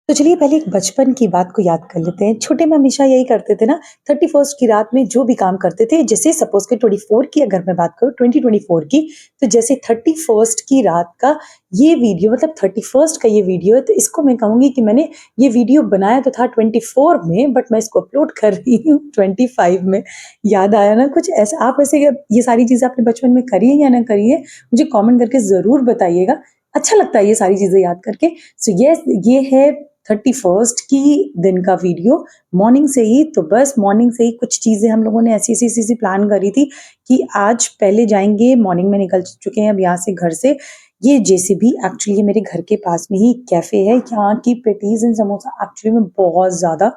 तो चलिए पहले एक बचपन की बात को याद कर लेते हैं। छोटे में हमेशा यही करते थे ना, 31st की रात में जो भी काम करते थे, जैसे सपोज़ कि 24 की अगर मैं बात करूँ 2024 की, तो जैसे 31st की रात का ये वीडियो मतलब 31st का ये वीडियो है, तो इसको मैं कहूँगी कि मैंने ये वीडियो बनाया तो था 24 में, बट मैं इसको अपलोड कर रही हूँ 25 में। याद आया ना कुछ ऐसा? आप वैसे ये सारी चीज़ें अपने बचपन में करी हैं या ना करी हैं? मुझे कमेंट करके ज़रूर बताइएगा। अच्छा लगता है ये सारी चीज़ें याद करके। सो येस, ये है 31st की दिन का वीडियो। मॉर्निंग से ही तो बस मॉर्निंग से ही कुछ चीज़ें हम लोगों ने ऐसी-ऐसी प्लान करी थी कि आज पहले जाएँगे, मॉर्निंग में निकल चुके हैं अब यहाँ से घर से। ये जेसीबी एक्चुअली मेरे घर के पास में ही कैफ़े है। यहाँ की पैटीज़ एंड समोसा एक्चुअली में बहुत ज़्यादा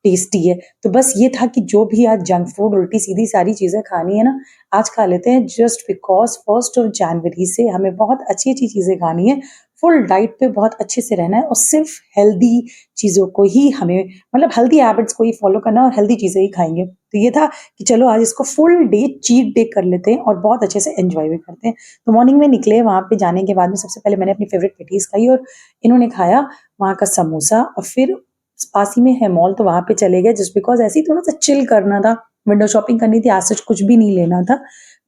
टेस्टी है। तो बस ये था कि जो भी आज जंक फूड, उल्टी-सीधी सारी चीज़ें खानी है ना, आज खा लेते हैं just because 1st of January से हमें बहुत अच्छी-अच्छी चीज़ें खानी है। फुल डाइट पे बहुत अच्छे से रहना है और सिर्फ हेल्दी चीज़ों को ही हमें मतलब हेल्दी हैबिट्स को ही फॉलो करना है और हेल्दी चीज़ें ही खाएँगे। तो ये था कि चलो आज इसको फुल डे चीट डे कर लेते हैं और बहुत अच्छे से एन्जॉय भी करते हैं। तो मॉर्निंग में निकले, वहाँ पे जाने के बाद में सबसे पहले मैंने अपनी फ़ेवरेट पैटीज़ खाई और इन्होंने खाया वहाँ का समोसा और फिर पास ही में है मॉल तो वहाँ पे चले गए जस्ट बिकॉज़ ऐसे ही थोड़ा-सा चिल करना था, विंडो शॉपिंग करनी थी, एज़ सच कुछ भी नहीं लेना था।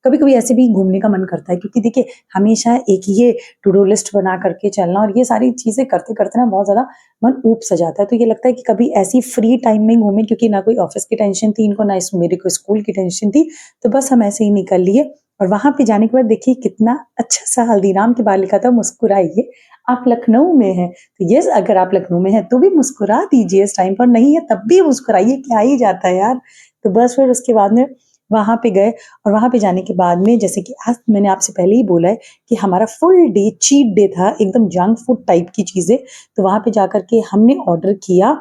कभी-कभी ऐसे भी घूमने का मन करता है क्योंकि देखिए हमेशा एक ये टू डू लिस्ट बना करके चलना और ये सारी चीज़ें करते-करते ना बहुत ज़्यादा मन ऊब सा जाता है। तो ये लगता है कि कभी ऐसी फ्री टाइम में घूमें क्योंकि ना कोई ऑफ़िस की टेंशन थी इनको, ना इस मेरे को स्कूल की टेंशन थी। तो बस हम ऐसे ही निकल लिए और वहाँ पे जाने के बाद देखिए कितना अच्छा-सा हल्दीराम के बाहर लिखा था मुस्कुराइए, आप लखनऊ में हैं। तो येस, अगर आप लखनऊ में हैं तो भी मुस्कुरा दीजिए इस टाइम पर, नहीं है तब भी मुस्कुराइए, क्या ही जाता है यार। तो बस फिर उसके बाद में वहाँ पे गए और वहाँ पे जाने के बाद में जैसे कि आज मैंने आपसे पहले ही बोला है कि हमारा फुल डे चीट डे था, एकदम जंक फूड टाइप की चीज़ें। तो वहाँ पे जाकर के हमने ऑर्डर किया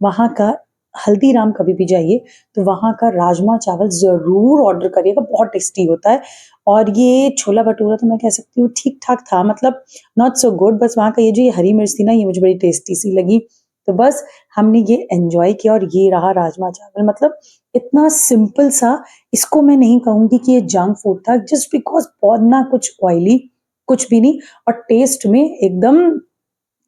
वहाँ का हल्दीराम। कभी भी जाइए तो वहाँ का राजमा चावल ज़रूर ऑर्डर करिएगा, बहुत टेस्टी होता है। और ये छोला भटूरा तो मैं कह सकती हूँ ठीक-ठाक था, मतलब नॉट सो गुड, बस वहाँ का ये जो ये हरी मिर्च थी ना, ये मुझे बड़ी टेस्टी सी लगी। तो बस हमने ये एन्जॉय किया और ये रहा राजमा चावल, मतलब इतना सिंपल सा, इसको मैं नहीं कहूँगी कि ये जंक फूड था जस्ट बिकॉज़ बहुत ना कुछ ऑयली, कुछ भी नहीं, और टेस्ट में एकदम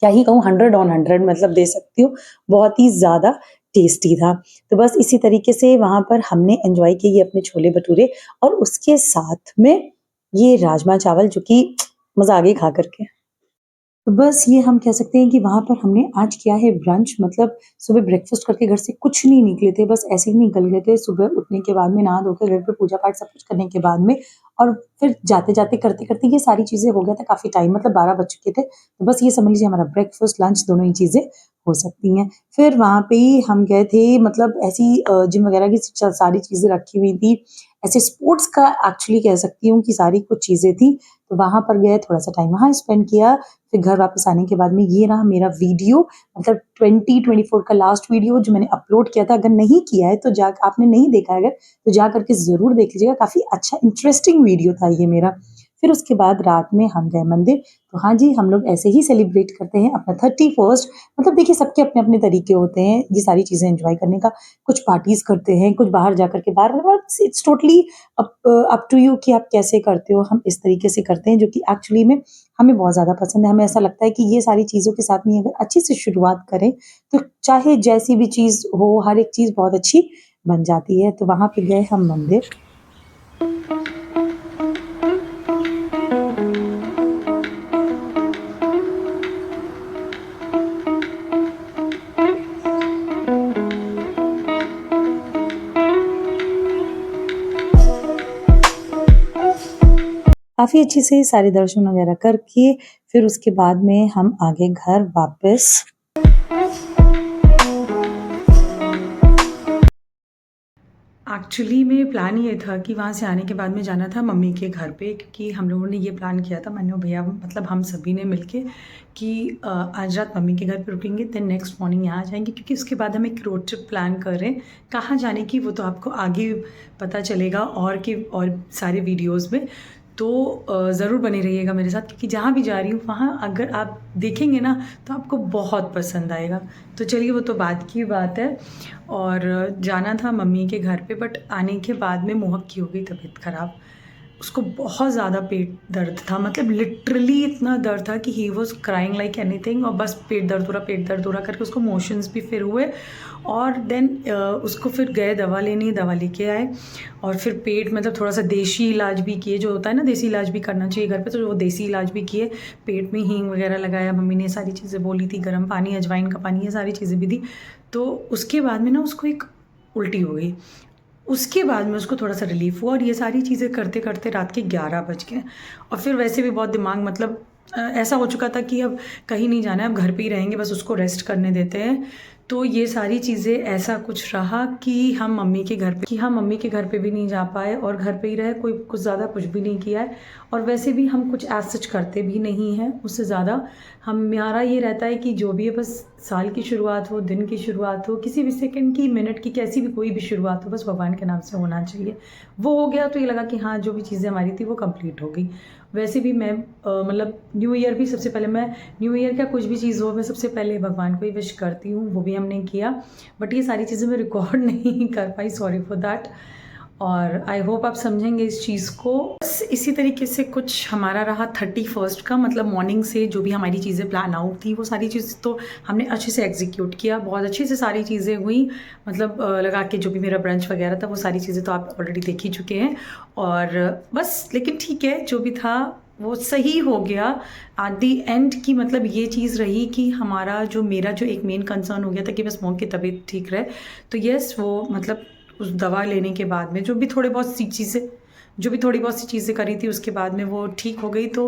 क्या ही कहूँ 100 ऑन 100 मतलब दे सकती हूँ, बहुत ही ज़्यादा टेस्टी था। तो बस इसी तरीके से वहाँ पर हमने एन्जॉय किए ये अपने छोले-भटूरे और उसके साथ में ये राजमा चावल जो कि मज़ा आ गई खा कर के। तो बस ये हम कह सकते हैं कि वहाँ पर हमने आज किया है ब्रंच, मतलब सुबह ब्रेकफ़ास्ट करके घर से कुछ नहीं निकले थे, बस ऐसे ही निकल गए थे। सुबह उठने के बाद में नहा धो के घर पे पूजा-पाठ सब कुछ करने के बाद में और फिर जाते-जाते, करते-करते ये सारी चीज़ें हो गया था काफ़ी टाइम, मतलब 12 बज चुके थे। तो बस ये समझ लीजिए हमारा ब्रेकफ़ास्ट, लंच दोनों ही चीज़ें हो सकती हैं। फिर वहाँ पे ही हम गए थे, मतलब ऐसी जिम वगैरह की सारी चीज़ें रखी हुई थी। ऐसे स्पोर्ट्स का एक्चुअली कह सकती हूँ कि सारी कुछ चीज़ें थी। तो वहाँ पर गए, थोड़ा-सा टाइम वहाँ स्पेंड किया। फिर घर वापस आने के बाद में ये रहा मेरा वीडियो, मतलब 2024 का लास्ट वीडियो जो मैंने अपलोड किया था। अगर नहीं किया है तो जा आपने नहीं देखा है अगर, तो जा कर के ज़रूर देख लीजिएगा, काफ़ी अच्छा इंटरेस्टिंग वीडियो था ये मेरा। फिर उसके बाद रात में हम गए मंदिर। तो हाँ जी, हम लोग ऐसे ही सेलिब्रेट करते हैं अपना 31st, मतलब देखिए सबके अपने-अपने तरीके होते हैं ये सारी चीज़ें एन्जॉय करने का। कुछ पार्टीज़ करते हैं, कुछ बाहर जाकर के बाहर, मतलब it's totally up to you कि आप कैसे करते हो। हम इस तरीके से करते हैं जो कि एक्चुअली में हमें बहुत ज़्यादा पसंद है। हमें ऐसा लगता है कि ये सारी चीज़ों के साथ में अगर अच्छे से शुरुआत करें, तो चाहे जैसी भी चीज़ हो, हर एक चीज़ बहुत अच्छी बन जाती है। तो वहाँ पे गए हम मंदिर। काफ़ी अच्छे से सारे दर्शन वगैरह करके फिर उसके बाद में हम आ गए घर वापस। एक्चुअली में प्लान ये था कि वहाँ से आने के बाद में जाना था मम्मी के घर पे, क्योंकि हम लोगों ने ये प्लान किया था, मैंने और भैया, मतलब हम सभी ने मिलके कि आज रात मम्मी के घर पे रुकेंगे, देन नेक्स्ट मॉर्निंग यहाँ आ जाएंगे, क्योंकि उसके बाद हम एक रोड ट्रिप प्लान कर रहे हैं। कहाँ जाने की वो तो आपको आगे पता चलेगा और कि और सारे वीडियोज़ में। तो ज़रूर बने रहिएगा मेरे साथ, क्योंकि जहाँ भी जा रही हूँ वहाँ अगर आप देखेंगे ना तो आपको बहुत पसंद आएगा। तो चलिए वो तो बाद की बात है। और जाना था मम्मी के घर पे, बट आने के बाद में मोहक की हो गई तबीयत ख़राब। उसको बहुत ज़्यादा पेट दर्द था, मतलब लिटरली इतना दर्द था कि he was crying like anything, और बस पेट दर्द हो रहा करके उसको मोशंस भी फिर हुए। और देन उसको फिर गए दवा लेने, दवा लेके आए, और फिर पेट मतलब थोड़ा सा देसी इलाज भी किए, जो होता है ना देसी इलाज भी करना चाहिए घर पे, तो वो देसी इलाज भी किए। पेट में हींग वगैरह लगाया, मम्मी ने सारी चीज़ें बोली थी, गर्म पानी, अजवाइन का पानी, ये सारी चीज़ें भी दी। तो उसके बाद में ना उसको एक उल्टी हो गई। उसके बाद में उसको थोड़ा-सा रिलीफ़ हुआ, और ये सारी चीज़ें करते-करते रात के 11 बज गए। और फिर वैसे भी बहुत दिमाग मतलब ऐसा हो चुका था कि अब कहीं नहीं जाना है, अब घर पे ही रहेंगे, बस उसको रेस्ट करने देते हैं। तो ये सारी चीज़ें ऐसा कुछ रहा कि हम मम्मी के घर पे भी नहीं जा पाए, और घर पे ही रहे, कोई कुछ ज़्यादा कुछ भी नहीं किया है। और वैसे भी हम कुछ एज़ सच करते भी नहीं हैं उससे ज़्यादा। हमारा ये रहता है कि जो भी है बस साल की शुरुआत हो, दिन की शुरुआत हो, किसी भी सेकंड की, मिनट की, कैसी भी कोई भी शुरुआत हो, बस भगवान के नाम से होना चाहिए। वो हो गया तो ये लगा कि हाँ, जो भी चीज़ें हमारी थी वो कंप्लीट हो गई। वैसे भी मैं मतलब न्यू ईयर भी सबसे पहले मैं न्यू ईयर क्या कुछ भी चीज़ हो, मैं सबसे पहले भगवान को ही विश करती हूँ, वो भी हमने किया। बट ये सारी चीज़ें मैं रिकॉर्ड नहीं कर पाई, सॉरी फॉर दैट। और आई होप आप समझेंगे इस चीज़ को। बस इसी तरीके से कुछ हमारा रहा 31st का, मतलब मॉर्निंग से जो भी हमारी चीज़ें प्लान आउट थी वो सारी चीज़ तो हमने अच्छे से एग्जीक्यूट किया, बहुत अच्छे से सारी चीज़ें हुई। मतलब लगा के जो भी मेरा ब्रंच वगैरह था वो सारी चीज़ें तो आप ऑलरेडी देख ही चुके हैं। और बस लेकिन ठीक है, जो भी था वो सही हो गया एट दी एंड। की मतलब ये चीज़ रही कि मेरा जो एक मेन कंसर्न हो गया था कि बस मोम की तबीयत ठीक रहे। तो येस, वो मतलब उस दवा लेने के बाद में जो भी थोड़ी बहुत सी चीज़ें करी थी उसके बाद में वो ठीक हो गई। तो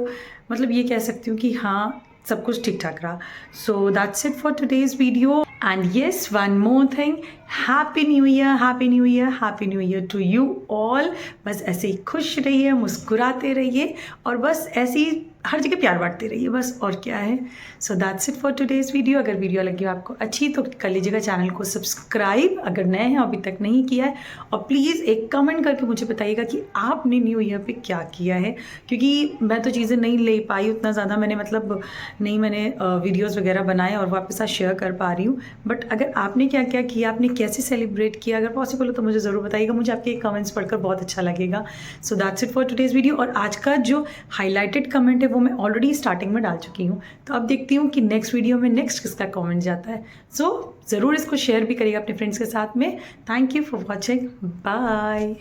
मतलब ये कह सकती हूँ कि हाँ, सब कुछ ठीक ठाक रहा। So that's it for today's video. And yes, one more thing, happy new year, happy new year, happy new year to you all. बस ऐसे ही खुश रहिए, मुस्कुराते रहिए, और बस ऐसे ही हर जगह प्यार बांटते रहिए, बस और क्या है। सो that's it for today's video. अगर वीडियो लगी हो आपको अच्छी तो कर लीजिएगा चैनल को सब्सक्राइब, अगर नए हैं अभी तक नहीं किया है। और प्लीज़ एक कमेंट करके मुझे बताइएगा कि आपने न्यू ईयर पे क्या किया है, क्योंकि मैं तो चीज़ें नहीं ले पाई उतना ज़्यादा, मैंने वीडियोज़ वगैरह बनाए और वो आपके साथ शेयर कर पा रही हूँ। बट अगर आपने क्या क्या किया, आपने कैसे सेलिब्रेट किया, अगर पॉसिबल हो तो मुझे ज़रूर बताइएगा, मुझे आपके कमेंट्स पढ़कर बहुत अच्छा लगेगा। सो that's it for today's video. और आज का जो हाईलाइटेड कमेंट है वो मैं ऑलरेडी स्टार्टिंग में डाल चुकी हूँ, तो अब देखती हूँ कि नेक्स्ट वीडियो में नेक्स्ट किसका कमेंट जाता है। सो ज़रूर इसको शेयर भी करिएगा अपने फ्रेंड्स के साथ में। Thank you for watching, bye.